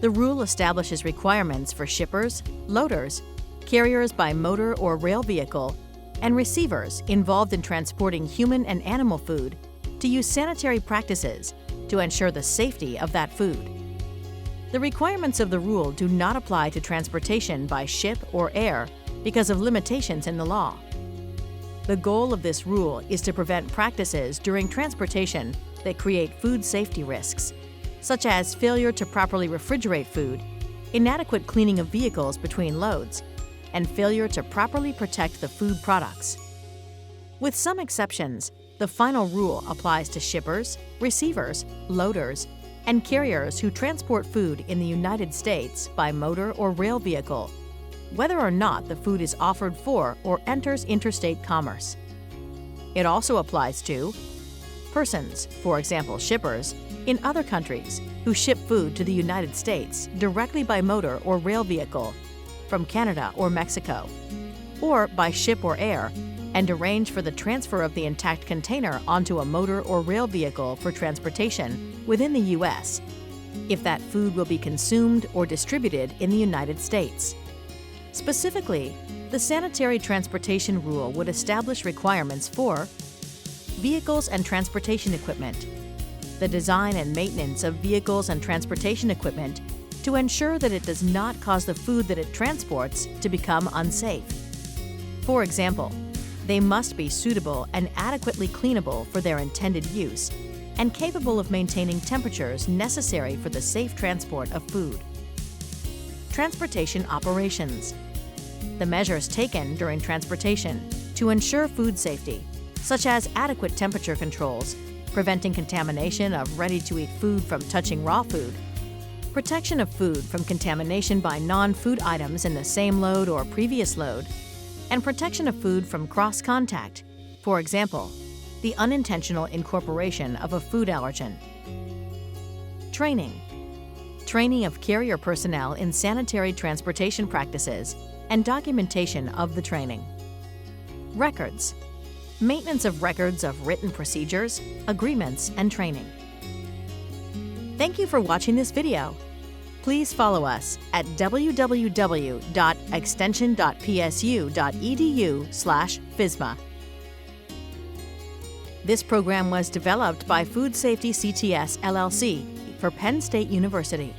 The rule establishes requirements for shippers, loaders, carriers by motor or rail vehicle, and receivers involved in transporting human and animal food to use sanitary practices to ensure the safety of that food. The requirements of the rule do not apply to transportation by ship or air because of limitations in the law. The goal of this rule is to prevent practices during transportation that create food safety risks, such as failure to properly refrigerate food, inadequate cleaning of vehicles between loads, and failure to properly protect the food products. With some exceptions, the final rule applies to shippers, receivers, loaders, and carriers who transport food in the United States by motor or rail vehicle, whether or not the food is offered for or enters interstate commerce. It also applies to persons, for example shippers, in other countries who ship food to the United States directly by motor or rail vehicle from Canada or Mexico, or by ship or air, and arrange for the transfer of the intact container onto a motor or rail vehicle for transportation within the U.S. if that food will be consumed or distributed in the United States. Specifically, the Sanitary Transportation Rule would establish requirements for vehicles and transportation equipment, the design and maintenance of vehicles and transportation equipment to ensure that it does not cause the food that it transports to become unsafe. For example, they must be suitable and adequately cleanable for their intended use and capable of maintaining temperatures necessary for the safe transport of food. Transportation operations. The measures taken during transportation to ensure food safety, such as adequate temperature controls, preventing contamination of ready-to-eat food from touching raw food, protection of food from contamination by non-food items in the same load or previous load, and protection of food from cross-contact, for example, the unintentional incorporation of a food allergen. Training. Training of carrier personnel in sanitary transportation practices and documentation of the training. Records. Maintenance of records of written procedures, agreements, and training. Thank you for watching this video. Please follow us at www.extension.psu.edu/FSMA. This program was developed by Food Safety CTS LLC for Penn State University.